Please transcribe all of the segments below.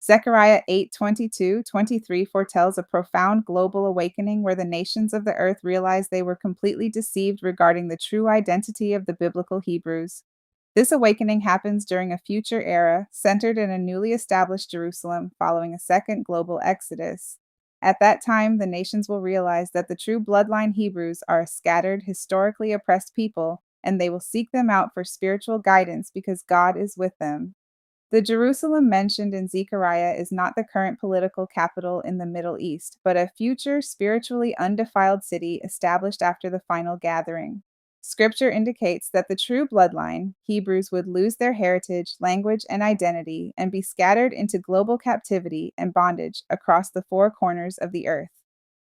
Zechariah 8:22-23 foretells a profound global awakening where the nations of the earth realized they were completely deceived regarding the true identity of the biblical Hebrews. This awakening happens during a future era centered in a newly established Jerusalem following a second global exodus. At that time, the nations will realize that the true bloodline Hebrews are a scattered, historically oppressed people, and they will seek them out for spiritual guidance because God is with them. The Jerusalem mentioned in Zechariah is not the current political capital in the Middle East, but a future spiritually undefiled city established after the final gathering. Scripture indicates that the true bloodline, Hebrews, would lose their heritage, language, and identity and be scattered into global captivity and bondage across the four corners of the earth.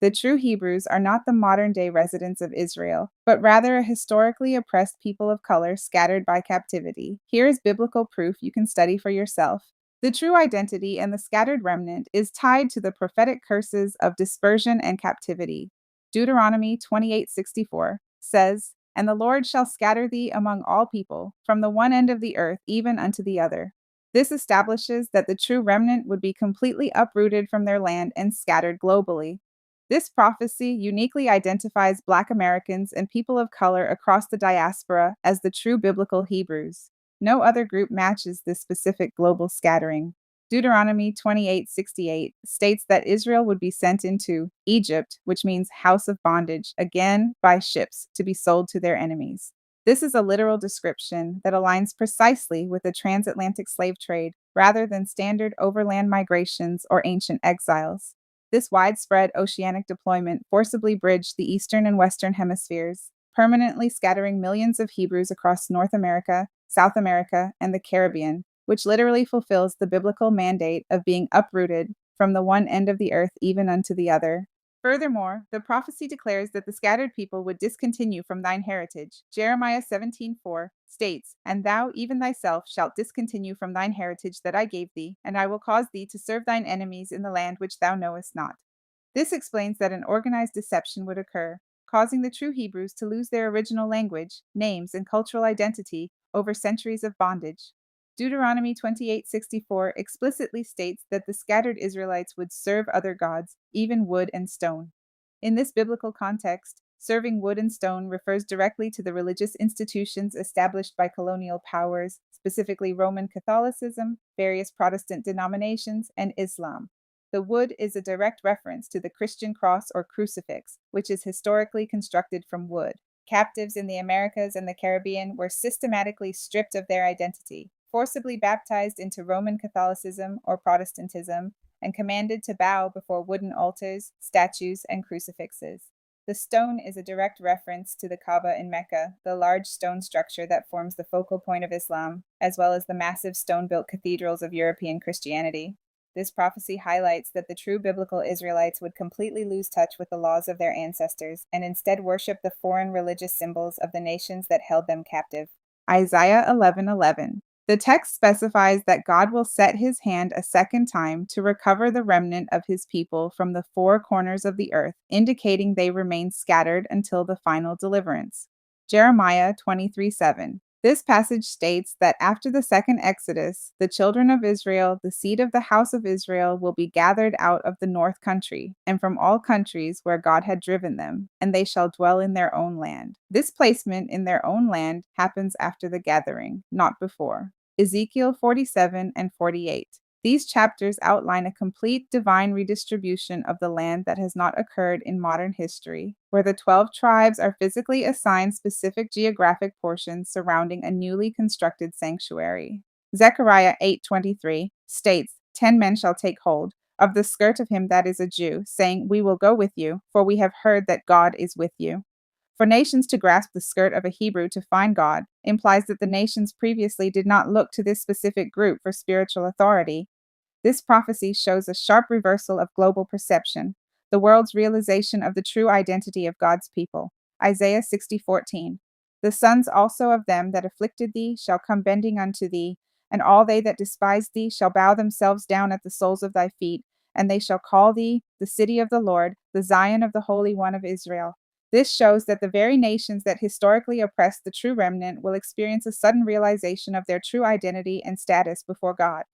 The true Hebrews are not the modern day residents of Israel, but rather a historically oppressed people of color scattered by captivity. Here is biblical proof you can study for yourself. The true identity and the scattered remnant is tied to the prophetic curses of dispersion and captivity. Deuteronomy 28:64 says, "And the Lord shall scatter thee among all people, from the one end of the earth even unto the other." This establishes that the true remnant would be completely uprooted from their land and scattered globally. This prophecy uniquely identifies Black Americans and people of color across the diaspora as the true biblical Hebrews. No other group matches this specific global scattering. Deuteronomy 28:68 states that Israel would be sent into Egypt, which means house of bondage, again by ships to be sold to their enemies. This is a literal description that aligns precisely with the transatlantic slave trade rather than standard overland migrations or ancient exiles. This widespread oceanic deployment forcibly bridged the eastern and western hemispheres, permanently scattering millions of Hebrews across North America, South America, and the Caribbean, which literally fulfills the biblical mandate of being uprooted from the one end of the earth even unto the other. Furthermore, the prophecy declares that the scattered people would discontinue from thine heritage. Jeremiah 17:4 states, "And thou even thyself shalt discontinue from thine heritage that I gave thee, and I will cause thee to serve thine enemies in the land which thou knowest not." This explains that an organized deception would occur, causing the true Hebrews to lose their original language, names, and cultural identity over centuries of bondage. Deuteronomy 28:64 explicitly states that the scattered Israelites would serve other gods, even wood and stone. In this biblical context, serving wood and stone refers directly to the religious institutions established by colonial powers, specifically Roman Catholicism, various Protestant denominations, and Islam. The wood is a direct reference to the Christian cross or crucifix, which is historically constructed from wood. Captives in the Americas and the Caribbean were systematically stripped of their identity, forcibly baptized into Roman Catholicism or Protestantism, and commanded to bow before wooden altars, statues, and crucifixes. The stone is a direct reference to the Kaaba in Mecca, the large stone structure that forms the focal point of Islam, as well as the massive stone-built cathedrals of European Christianity. This prophecy highlights that the true biblical Israelites would completely lose touch with the laws of their ancestors and instead worship the foreign religious symbols of the nations that held them captive. Isaiah 11:11. The text specifies that God will set his hand a second time to recover the remnant of his people from the four corners of the earth, indicating they remain scattered until the final deliverance. Jeremiah 23:7. This passage states that after the second Exodus, the children of Israel, the seed of the house of Israel, will be gathered out of the north country and from all countries where God had driven them, and they shall dwell in their own land. This placement in their own land happens after the gathering, not before. Ezekiel 47 and 48. These chapters outline a complete divine redistribution of the land that has not occurred in modern history, where the 12 tribes are physically assigned specific geographic portions surrounding a newly constructed sanctuary. Zechariah 8:23 states, 10 men shall take hold of the skirt of him that is a Jew, saying, We will go with you, for we have heard that God is with you. For nations to grasp the skirt of a Hebrew to find God implies that the nations previously did not look to this specific group for spiritual authority. This prophecy shows a sharp reversal of global perception, the world's realization of the true identity of God's people. Isaiah 60:14. The sons also of them that afflicted thee shall come bending unto thee, and all they that despise thee shall bow themselves down at the soles of thy feet, and they shall call thee the city of the Lord, the Zion of the Holy One of Israel. This shows that the very nations that historically oppressed the true remnant will experience a sudden realization of their true identity and status before God.